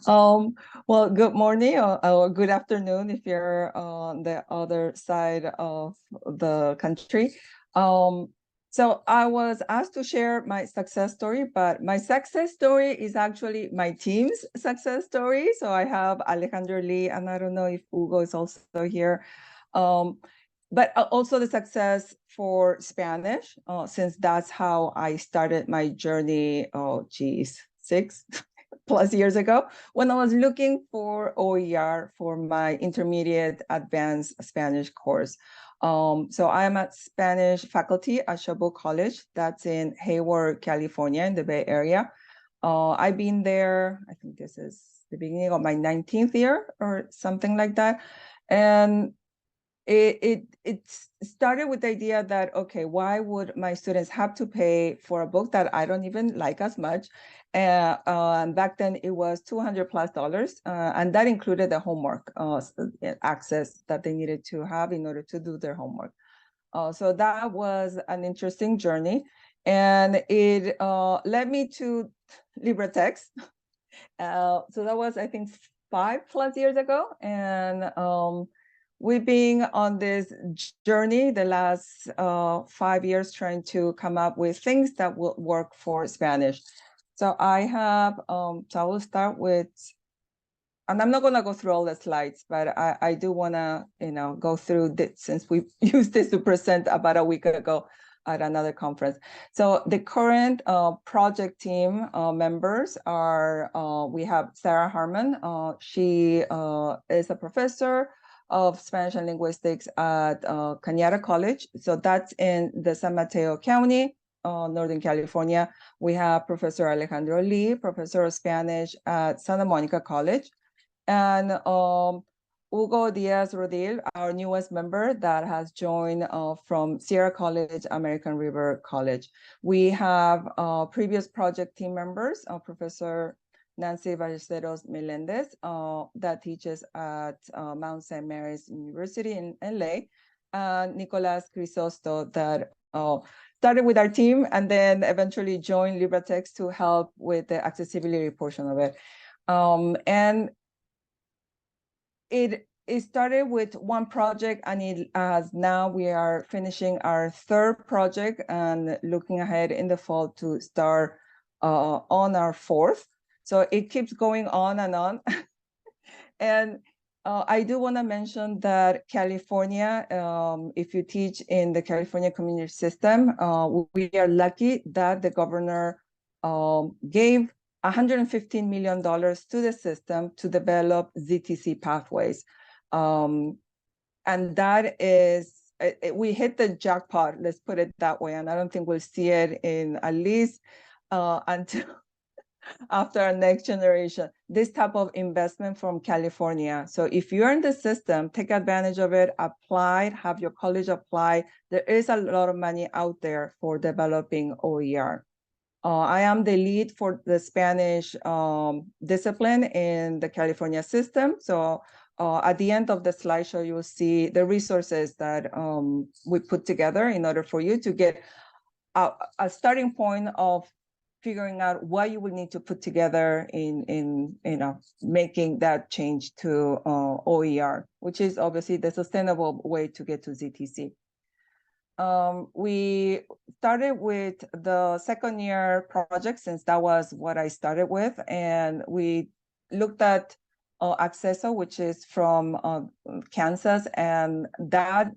Well, good morning or good afternoon if you're on the other side of the country. So I was asked to share my success story, but my success story is actually my team's success story. So I have Alejandro Lee, and I don't know if Hugo is also here. But also the success for Spanish, since that's how I started my journey, 6+ years ago, when I was looking for OER for my intermediate advanced Spanish course. So I am at Spanish faculty at Chabot College. That's in Hayward, California, in the Bay Area. I've been there, I think this is the beginning of my 19th year or something like that. And it started with the idea that, okay, why would my students have to pay for a book that I don't even like as much? And back then it was $200+, and that included the homework access that they needed to have in order to do their homework. So that was an interesting journey, and it led me to LibreText. So that was, I think, 5+ years ago, and we've been on this journey the last 5 years trying to come up with things that will work for Spanish. So I have, so I will start with, and I'm not going to go through all the slides, but I do want to, go through this since we used this to present about a week ago at another conference. So the current project team members are, we have Sarah Harmon. She is a professor of Spanish and linguistics at Cañada College. So that's in the San Mateo County, Northern California. We have Professor Alejandro Lee, professor of Spanish at Santa Monica College. And Hugo Diaz-Rodil, our newest member that has joined from Sierra College, American River College. We have previous project team members, Professor Nancy Meléndez-Ballesteros, that teaches at Mount St. Mary's University in LA, and Nicolas Crisosto that started with our team and then eventually joined LibreText to help with the accessibility portion of it. And it started with one project, and now we are finishing our third project and looking ahead in the fall to start on our fourth. So it keeps going on and on. And I do want to mention that California, if you teach in the California community system, we are lucky that the governor gave $115 million to the system to develop ZTC pathways. And that is, we hit the jackpot, let's put it that way. And I don't think we'll see it in at least until after our next generation, this type of investment from California. So if you're in the system, take advantage of it, apply, have your college apply. There is a lot of money out there for developing OER. I am the lead for the Spanish discipline in the California system. So at the end of the slideshow, you'll see the resources that we put together in order for you to get a starting point of figuring out what you will need to put together in making that change to OER, which is obviously the sustainable way to get to ZTC. We started with the second year project, since that was what I started with, and we looked at Acceso, which is from Kansas, and that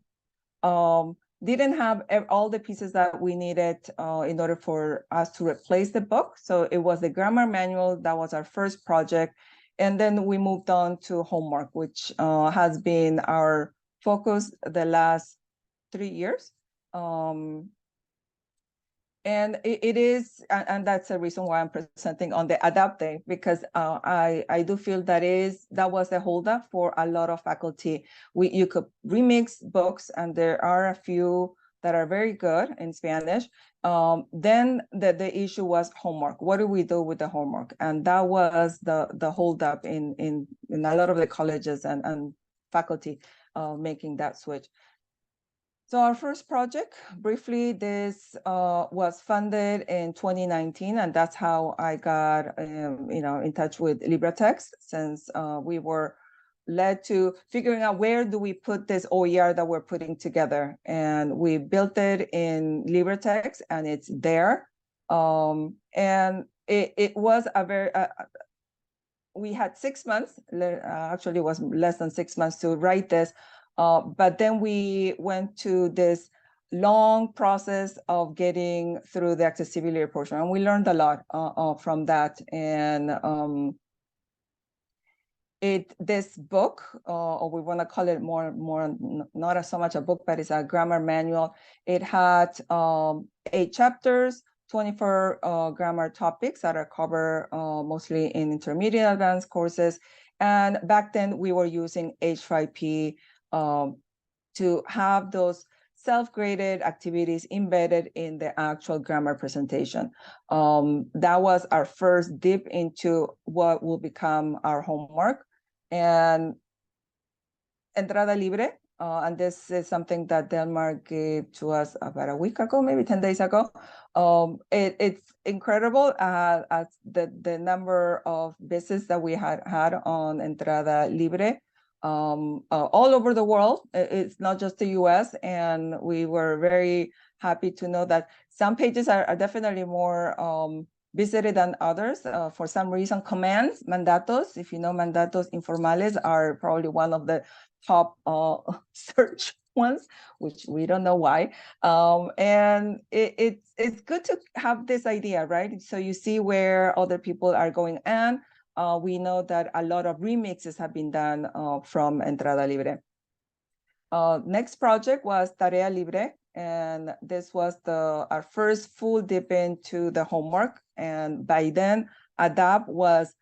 didn't have all the pieces that we needed in order for us to replace the book. So it was the grammar manual, that was our first project. And then we moved on to homework, which has been our focus the last 3 years. And it is, and that's the reason why I'm presenting on the Adapt Day, because I do feel that was the holdup for a lot of faculty. You could remix books, and there are a few that are very good in Spanish. Then the issue was homework. What do we do with the homework? And that was the holdup in a lot of the colleges and faculty making that switch. So our first project, briefly, this was funded in 2019, and that's how I got, in touch with LibreText, since we were led to figuring out where do we put this OER that we're putting together, and we built it in LibreText, and it's there. And it was a very we had 6 months. Actually, it was less than 6 months to write this. But then we went to this long process of getting through the accessibility portion, and we learned a lot from that. And this book, or we want to call it more not so much a book, but it's a grammar manual. It had 8 chapters, 24 grammar topics that are covered mostly in intermediate advanced courses. And back then we were using H5P to have those self-graded activities embedded in the actual grammar presentation. That was our first dip into what will become our homework. And Entrada Libre, and this is something that Delmar gave to us about a week ago, maybe 10 days ago. It's incredible as the number of visits that we had on Entrada Libre all over the world. It's not just the US, and we were very happy to know that some pages are definitely more visited than others. For some reason, commands, mandatos, if you know mandatos informales, are probably one of the top search ones, which we don't know why. And it's good to have this idea, right? So you see where other people are going, and we know that a lot of remixes have been done from Entrada Libre. Next project was Tarea Libre, and this was our first full dip into the homework. And by then, ADAPT was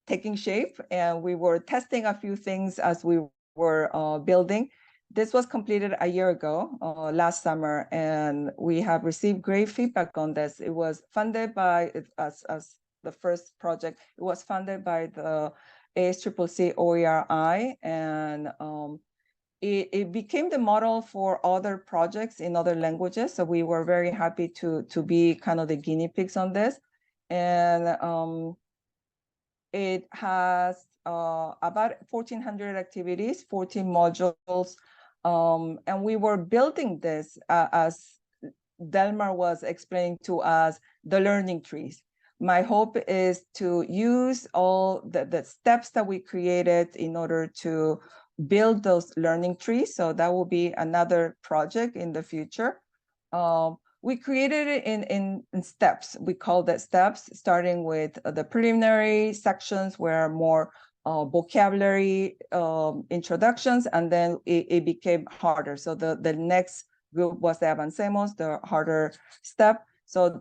taking shape, and we were testing a few things as we were building. This was completed a year ago, last summer, and we have received great feedback on this. It was funded by, as the first project, it was funded by the ASCCC OERI, and it became the model for other projects in other languages. So we were very happy to be kind of the guinea pigs on this. And it has about 1,400 activities, 14 modules. And we were building this as Delmar was explaining to us, the learning trees. My hope is to use all the steps that we created in order to build those learning trees. So that will be another project in the future. We created it in steps. We call that steps, starting with the preliminary sections where more vocabulary introductions, and then it became harder. So the next group was the avancemos, the harder step. So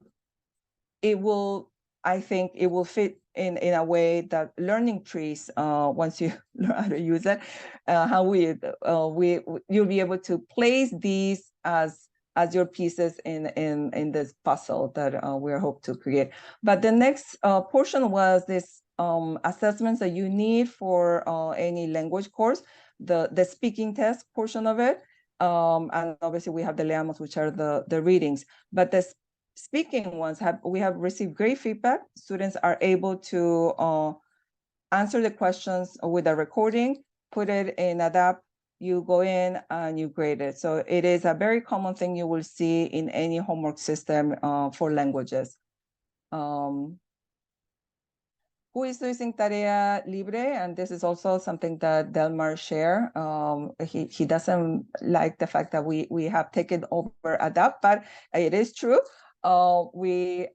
I think it will fit in a way that learning trees, once you learn how to use it, you'll be able to place these as your pieces in this puzzle that we hope to create. But the next portion was this assessments that you need for any language course, the speaking test portion of it. And obviously we have the leamos, which are the readings. But the speaking ones, we have received great feedback. Students are able to answer the questions with a recording, put it in ADAPT, you go in and you grade it. So it is a very common thing you will see in any homework system for languages. Who is using Tarea Libre? And this is also something that Delmar shared. He doesn't like the fact that we have taken over ADAPT, but it is true. We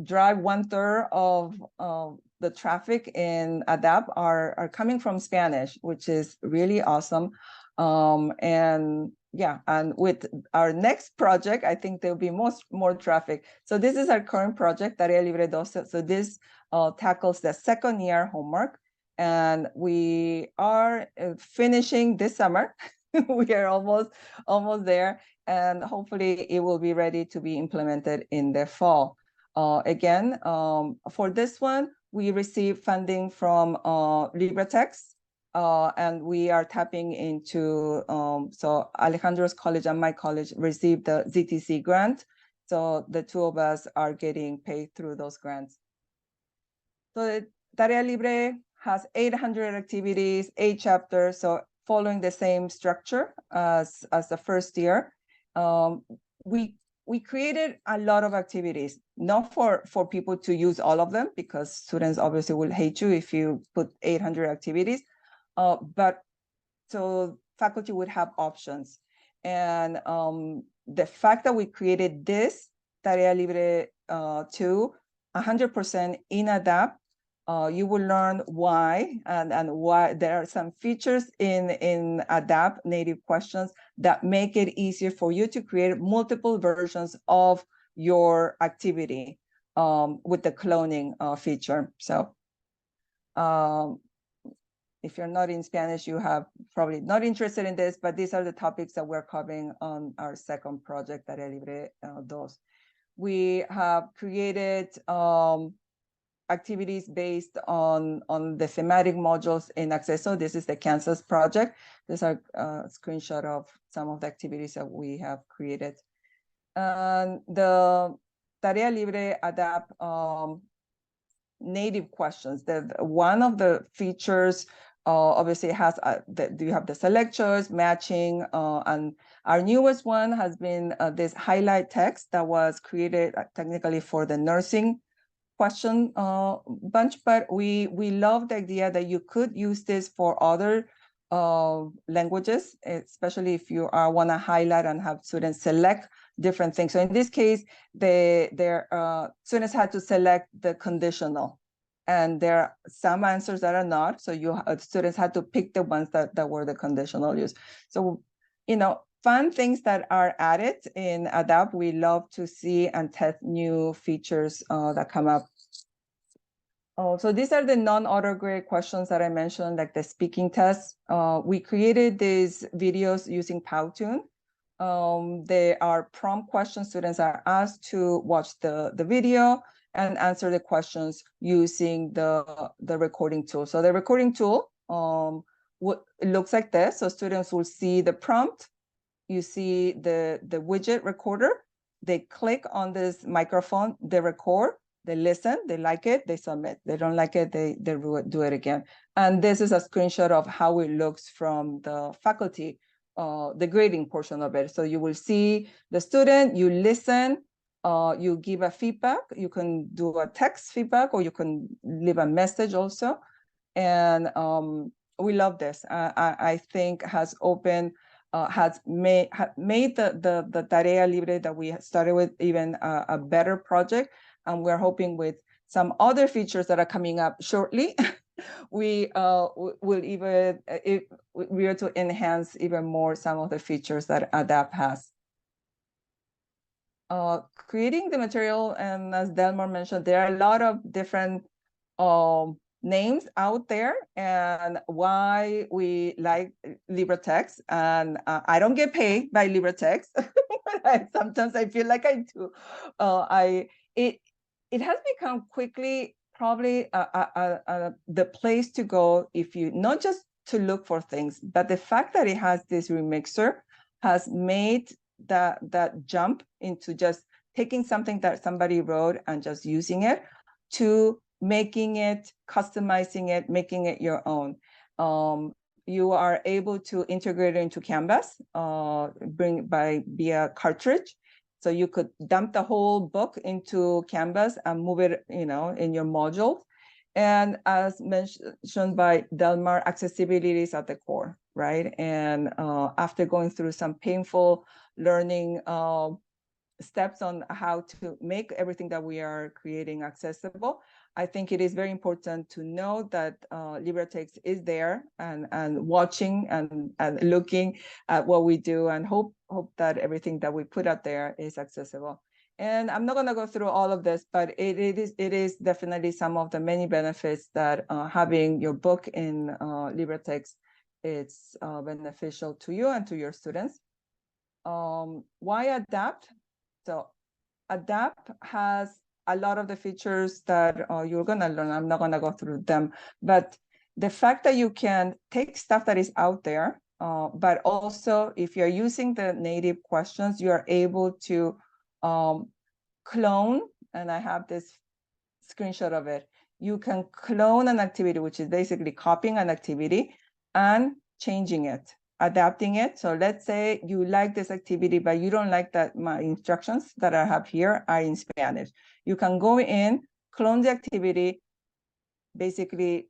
drive 1/3 of the traffic in ADAPT are coming from Spanish, which is really awesome. And yeah, and with our next project, I think there'll be more traffic. So this is our current project, Tarea Libre 2. So this tackles the second year homework, and we are finishing this summer. We are almost there, and hopefully it will be ready to be implemented in the fall. Again, for this one, we received funding from LibreText, And we are tapping into, so Alejandro's college and my college received the ZTC grant. So the two of us are getting paid through those grants. So Tarea Libre has 800 activities, 8 chapters, so following the same structure as the first year. We created a lot of activities, not for people to use all of them, because students obviously will hate you if you put 800 activities, but so faculty would have options. And the fact that we created this Tarea Libre 2, 100% in ADAPT, you will learn why and why there are some features in ADAPT native questions that make it easier for you to create multiple versions of your activity with the cloning feature. So if you're not in Spanish, you have probably not interested in this, but these are the topics that we're covering on our second project, Tarea Libre 2. We have created activities based on the thematic modules in Acceso. This is the Kansas project. These are a screenshot of some of the activities that we have created. And the Tarea Libre ADAPT native questions. One of the features obviously has you have the select choice, matching, and our newest one has been this highlight text that was created technically for the nursing question bunch, but we love the idea that you could use this for other languages, especially if you want to highlight and have students select different things. So in this case, their students had to select the conditional, and there are some answers that are not. So students had to pick the ones that were the conditional use. So, fun things that are added in ADAPT. We love to see and test new features that come up. So these are the non-autograde questions that I mentioned, like the speaking test. We created these videos using Powtoon. They are prompt questions. Students are asked to watch the video and answer the questions using the recording tool. So the recording tool it looks like this. So students will see the prompt. You see the widget recorder. They click on this microphone, they record, they listen, they like it, they submit. They don't like it, they do it again. And this is a screenshot of how it looks from the faculty, the grading portion of it. So you will see the student, you listen, you give a feedback. You can do a text feedback, or you can leave a message also. And we love this. I think has opened, has made the Tarea Libre that we started with even a better project. And we're hoping with some other features that are coming up shortly, we will even, we are to enhance even more some of the features that ADAPT has. Creating the material, and as Delmar mentioned, there are a lot of different names out there, and why we like LibreText. And I don't get paid by LibreText, but sometimes I feel like I do. It has become quickly probably the place to go if you not just to look for things, but the fact that it has this remixer has made that jump into just taking something that somebody wrote and just using it to making it, customizing it, making it your own. You are able to integrate it into Canvas, via cartridge. So you could dump the whole book into Canvas and move it, in your modules. And as mentioned by Delmar, accessibility is at the core, right? And after going through some painful learning steps on how to make everything that we are creating accessible, I think it is very important to know that LibreText is there and watching and looking at what we do, and hope that everything that we put out there is accessible. And I'm not going to go through all of this, but it is definitely some of the many benefits that having your book in LibreText, it's beneficial to you and to your students. Why ADAPT? So ADAPT has a lot of the features that you're going to learn. I'm not going to go through them, but the fact that you can take stuff that is out there, but also if you're using the native questions, you are able to clone, and I have this screenshot of it. You can clone an activity, which is basically copying an activity and changing it, adapting it. So let's say you like this activity, but you don't like that my instructions that I have here are in Spanish. You can go in, clone the activity, basically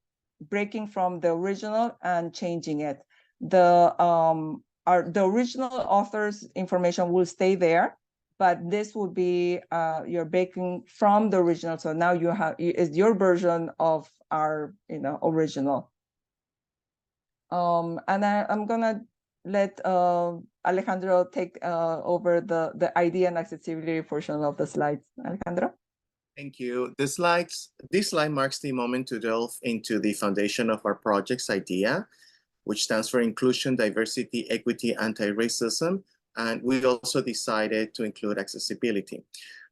breaking from the original and changing it. The original author's information will stay there, but this will be you're breaking from the original. So now you have is your version of our original. And I'm gonna let Alejandro take over the idea and accessibility portion of the slides. Alejandro. Thank you. This slide marks the moment to delve into the foundation of our project's idea, which stands for inclusion, diversity, equity, anti-racism. And we also decided to include accessibility.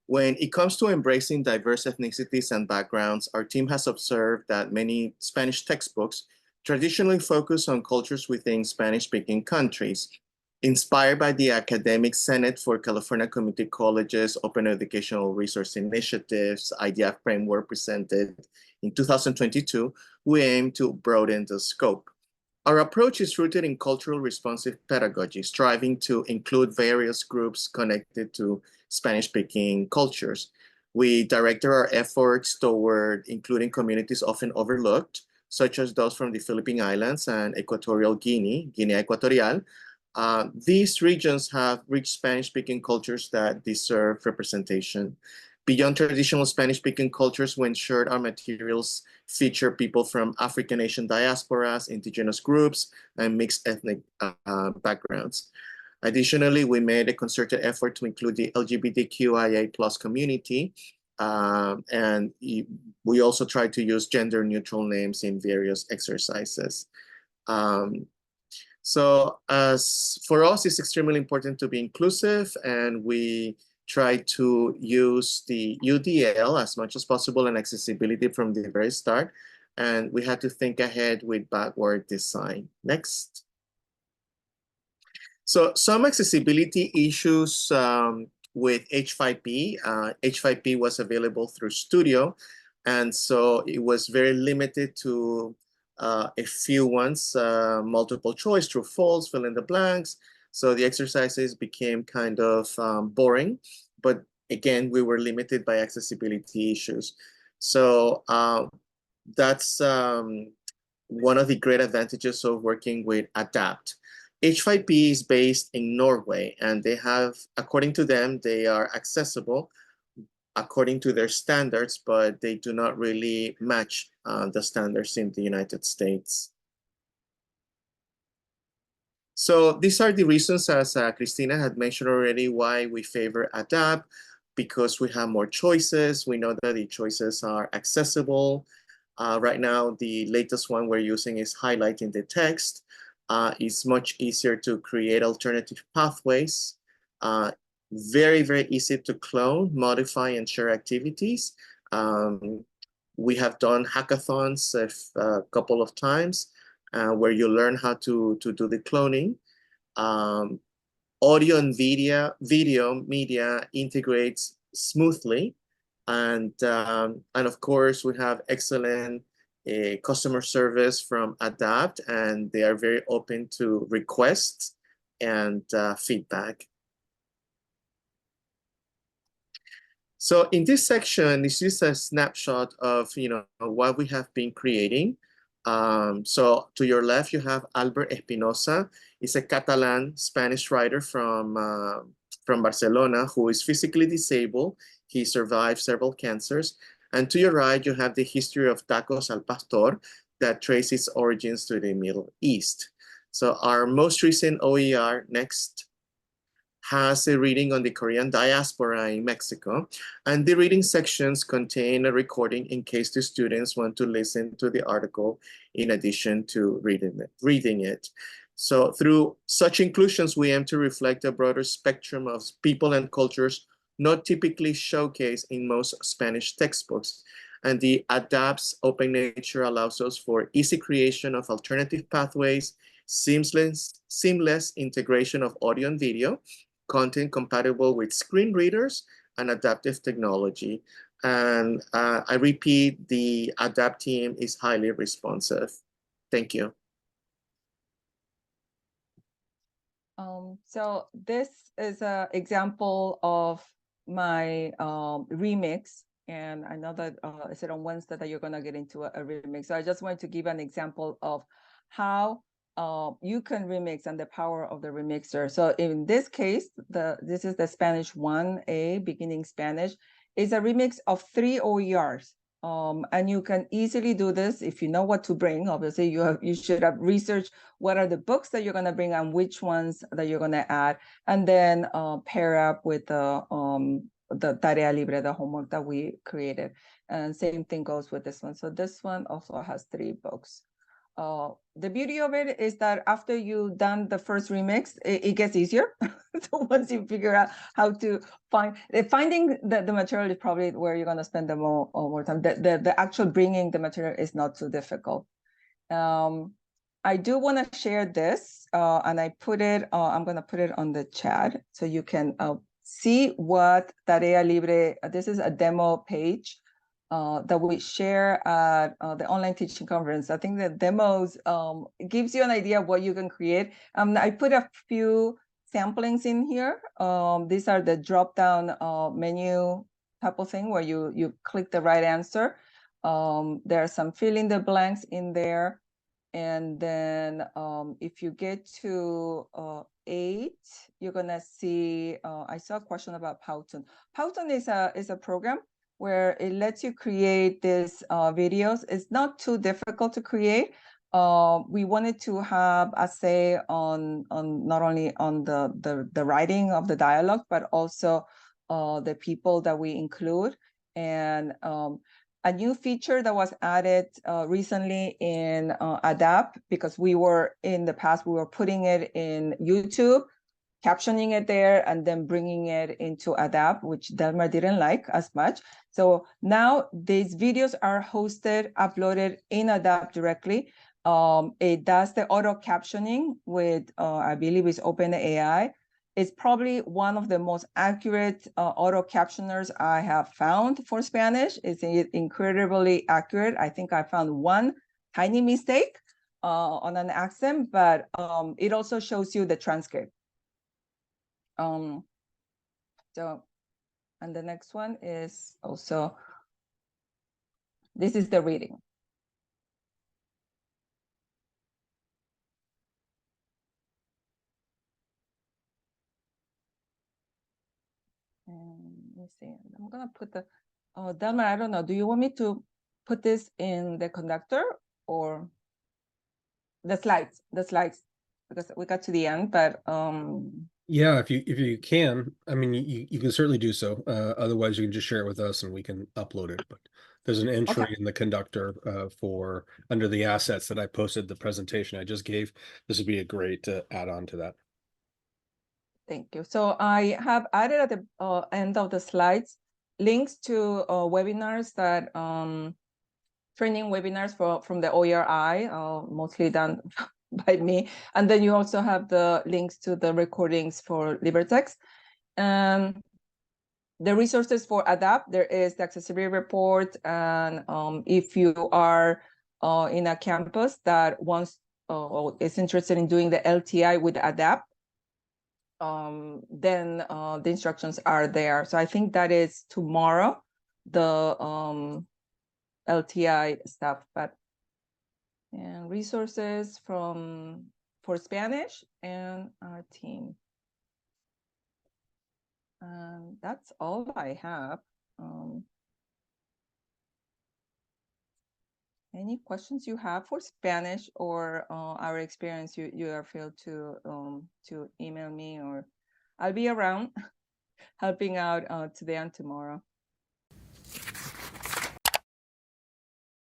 When it comes to embracing diverse ethnicities and backgrounds, our team has observed that many Spanish textbooks traditionally focus on cultures within Spanish-speaking countries. Inspired by the Academic Senate for California Community Colleges Open Educational Resource Initiative's idea framework presented in 2022, we aim to broaden the scope. Our approach is rooted in cultural responsive pedagogy, striving to include various groups connected to Spanish-speaking cultures. We directed our efforts toward including communities often overlooked, such as those from the Philippine Islands and Equatorial Guinea, Guinea Equatorial. These regions have rich Spanish-speaking cultures that deserve representation. Beyond traditional Spanish-speaking cultures, we ensured our materials feature people from African Asian diasporas, indigenous groups, and mixed ethnic backgrounds. Additionally, we made a concerted effort to include the LGBTQIA+ community, and we also tried to use gender-neutral names in various exercises. So for us, it's extremely important to be inclusive, and we try to use the UDL as much as possible and accessibility from the very start. And we had to think ahead with backward design. Next. So some accessibility issues with H5P. H5P was available through Studio, and so it was very limited to a few ones, multiple choice, true, false, fill in the blanks. So the exercises became kind of boring, but again, we were limited by accessibility issues. So that's one of the great advantages of working with ADAPT. H5P is based in Norway, and they have, according to them, they are accessible according to their standards, but they do not really match the standards in the United States. So these are the reasons, as Cristina had mentioned already, why we favor ADAPT, because we have more choices. We know that the choices are accessible. Right now, the latest one we're using is highlighting the text. It's much easier to create alternative pathways. Very, very easy to clone, modify, and share activities. We have done hackathons a couple of times where you learn how to do the cloning. Audio and video media integrates smoothly. And of course, we have excellent customer service from ADAPT, and they are very open to requests and feedback. So in this section, this is a snapshot of what we have been creating. So to your left, you have Albert Espinosa. He's a Catalan Spanish writer from Barcelona who is physically disabled. He survived several cancers. And to your right, you have the history of tacos al pastor that traces its origins to the Middle East. So our most recent OER, next, has a reading on the Korean diaspora in Mexico. And the reading sections contain a recording in case the students want to listen to the article in addition to reading it. So through such inclusions, we aim to reflect a broader spectrum of people and cultures not typically showcased in most Spanish textbooks. And the ADAPT's open nature allows us for easy creation of alternative pathways, seamless integration of audio and video, content compatible with screen readers, and adaptive technology. And I repeat, the ADAPT team is highly responsive. Thank you. So this is an example of my remix. And I know that I said on Wednesday that you're going to get into a remix. So I just wanted to give an example of how you can remix and the power of the remixer. So in this case, this is the Spanish 1A, beginning Spanish. It's a remix of 3 OERs. And you can easily do this if you know what to bring. Obviously, you should have researched what are the books that you're going to bring and which ones that you're going to add, and then pair up with the Tarea Libre, the homework that we created. And same thing goes with this one. So this one also has 3 books. The beauty of it is that after you've done the first remix, it gets easier. So once you figure out how to finding the material is probably where you're going to spend the more time. The actual bringing the material is not too difficult. I do want to share this, and I put it. I'm going to put it on the chat so you can see what Tarea Libre. This is a demo page that we share at the online teaching conference. I think the demos gives you an idea of what you can create. I put a few samplings in here. These are the drop-down menu type of thing where you click the right answer. There are some fill in the blanks in there. And then if you get to 8, you're gonna see, I saw a question about Powtoon. Powtoon is a program where it lets you create these videos. It's not too difficult to create. We wanted to have a say on not only on the writing of the dialogue, but also the people that we include. And a new feature that was added recently in ADAPT, because in the past, we were putting it in YouTube, captioning it there, and then bringing it into ADAPT, which Delmar didn't like as much. So now these videos are hosted, uploaded in ADAPT directly. It does the auto captioning with, I believe it's OpenAI. It's probably one of the most accurate auto captioners I have found for Spanish. It's incredibly accurate. I think I found one tiny mistake on an accent, but it also shows you the transcript. So, and the next one is also, this is the reading. Let me see, I'm gonna put the, Delmar, I don't know, do you want me to put this in the conductor or the slides, because we got to the end, but yeah, if you can, I mean, you can certainly do so. Otherwise, you can just share it with us and we can upload it. But there's an entry in the conductor for under the assets that I posted the presentation I just gave. This would be a great add-on to that. Thank you. So I have added at the end of the slides links to webinars that training webinars from the OERI, mostly done by me. And then you also have the links to the recordings for LibreText. The resources for ADAPT, there is the accessibility report. And if you are in a campus that is interested in doing the LTI with ADAPT, then the instructions are there. So I think that is tomorrow, the LTI stuff, and resources for Spanish and our team. And that's all I have. Any questions you have for Spanish or our experience, you are free to email me, or I'll be around helping out today and tomorrow.